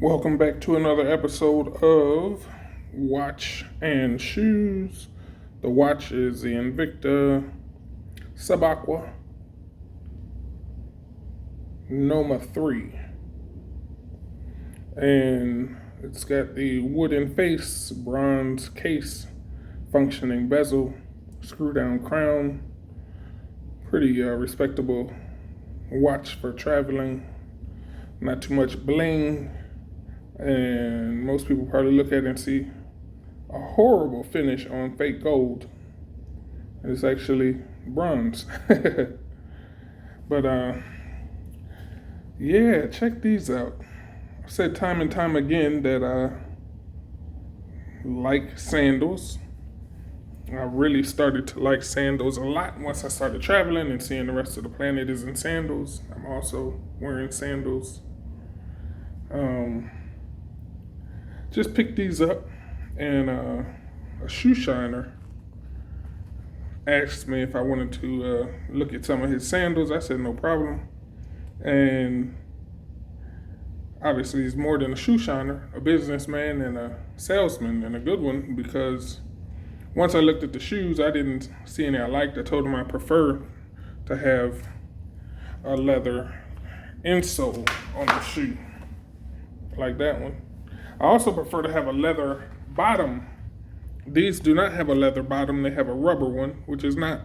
Welcome back to another episode of Watch and Shoes. The watch is the Invicta Subaqua Noma 3. And it's got the wooden face, bronze case, functioning bezel, screw down crown. Pretty respectable watch for traveling. Not too much bling. And most people probably look at it and see a horrible finish on fake gold. And it's actually bronze. But yeah, check these out. I've said time and time again that I like sandals. I really started to like sandals a lot once I started traveling and seeing the rest of the planet is in sandals. I'm also wearing sandals. Just picked these up, and a shoe shiner asked me if I wanted to look at some of his sandals. I said no problem. And obviously he's more than a shoe shiner, a businessman and a salesman, and a good one, because once I looked at the shoes, I didn't see any I liked. I told him I prefer to have a leather insole on the shoe, like that one. I also prefer to have a leather bottom. These do not have a leather bottom. They have a rubber one, which is not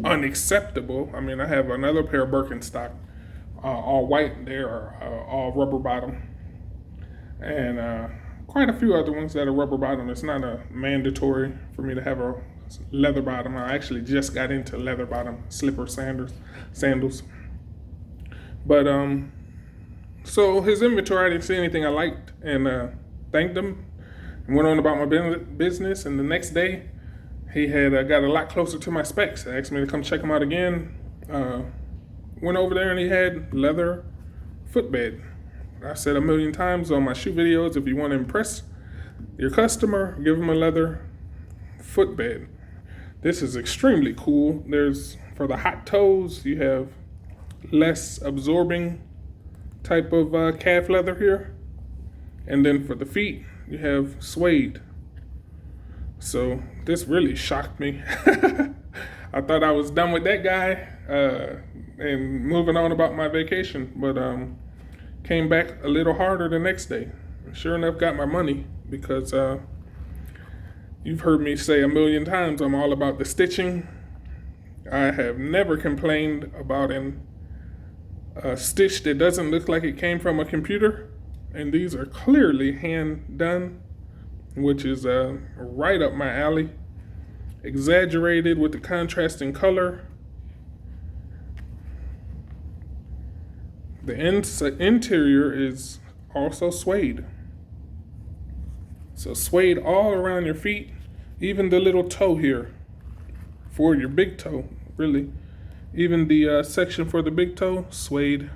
unacceptable. I mean, I have another pair of Birkenstock, all white. They are all rubber bottom. And quite a few other ones that are rubber bottom. It's not a mandatory for me to have a leather bottom. I actually just got into leather bottom slipper sandals. But so his inventory, I didn't see anything I liked, and thanked him and went on about my business. And the next day, he had got a lot closer to my specs. Asked me to come check him out again. Went over there and he had leather footbed. I said a million times on my shoe videos, if you want to impress your customer, give them a leather footbed. This is extremely cool. There's, for the hot toes, you have less absorbing type of calf leather here. And then for the feet, you have suede. So this really shocked me. I thought I was done with that guy and moving on about my vacation, but came back a little harder the next day. Sure enough, got my money, because you've heard me say a million times, I'm all about the stitching. I have never complained about a stitch that doesn't look like it came from a computer. And these are clearly hand done, which is right up my alley. Exaggerated with the contrasting color. The interior is also suede. So suede all around your feet, even the little toe here for your big toe, really. Even the section for the big toe, suede.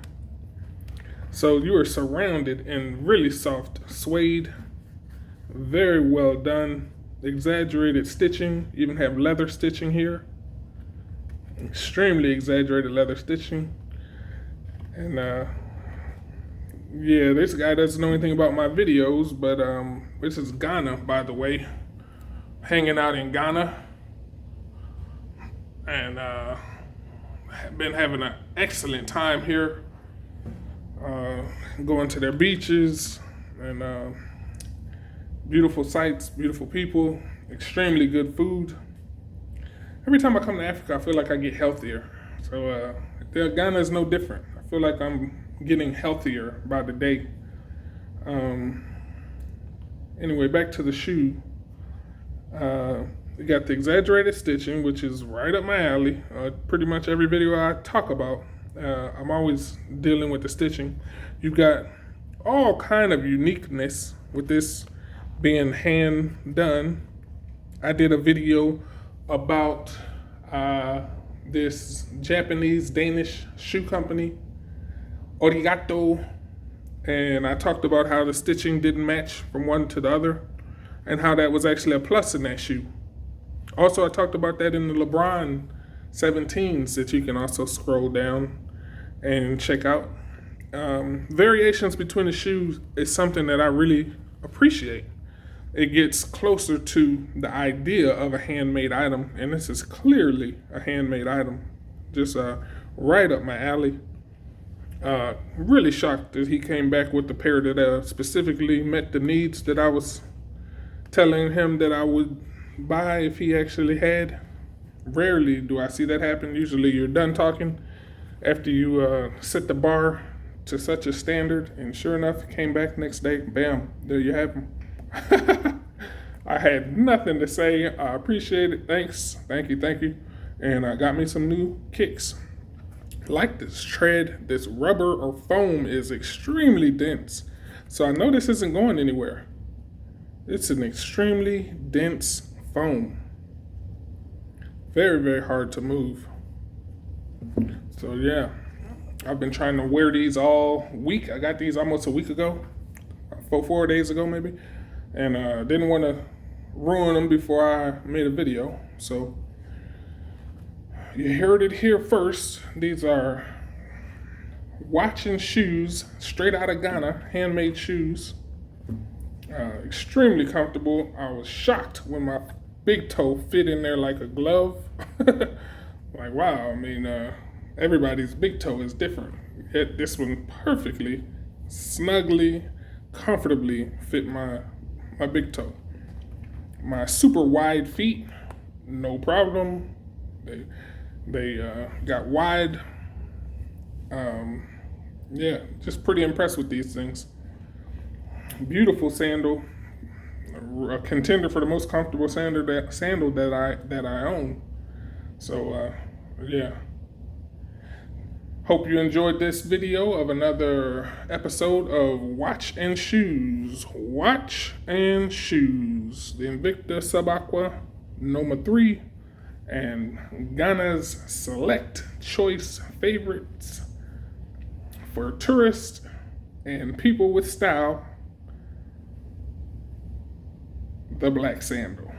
So you are surrounded in really soft suede, very well done, exaggerated stitching, even have leather stitching here, extremely exaggerated leather stitching. And yeah, this guy doesn't know anything about my videos, but this is Ghana, by the way, hanging out in Ghana, and been having an excellent time here. Going to their beaches and beautiful sights, beautiful people, extremely good food. Every time I come to Africa, I feel like I get healthier. So Ghana is no different. I feel like I'm getting healthier by the day. Anyway, back to the shoe. We got the exaggerated stitching, which is right up my alley. Pretty much every video I talk about, I'm always dealing with the stitching. You've got all kind of uniqueness with this being hand done. I did a video about this Japanese Danish shoe company, Arigato, and I talked about how the stitching didn't match from one to the other and how that was actually a plus in that shoe. Also, I talked about that in the LeBron 17s that you can also scroll down and check out. variations between the shoes is something that I really appreciate. It gets closer to the idea of a handmade item, and this is clearly a handmade item. Just right up my alley. Really shocked that he came back with the pair that specifically met the needs that I was telling him that I would buy if he actually had. Rarely do I see that happen. Usually you're done talking after you set the bar to such a standard, and sure enough, he came back next day, bam, there you have him. I had nothing to say. I appreciate it. Thanks. Thank you. And I got me some new kicks. Like this tread, this rubber or foam is extremely dense. So I know this isn't going anywhere. It's an extremely dense foam. Very, very hard to move. So yeah, I've been trying to wear these all week. I got these almost a week ago, 4 days ago maybe, and didn't want to ruin them before I made a video. So you heard it here first. These are watching shoes straight out of Ghana, handmade shoes. Extremely comfortable. I was shocked when my big toe fit in there like a glove. Like, wow, I mean, everybody's big toe is different. This one perfectly, snugly, comfortably fit my big toe. My super wide feet, no problem. They got wide. Yeah, just pretty impressed with these things. Beautiful sandal, a contender for the most comfortable sandal that I own. So yeah. Hope you enjoyed this video of another episode of Watch and Shoes. Watch and Shoes. The Invicta Subaqua Noma 3 and Ghana's select choice favorites for tourists and people with style, the black sandal.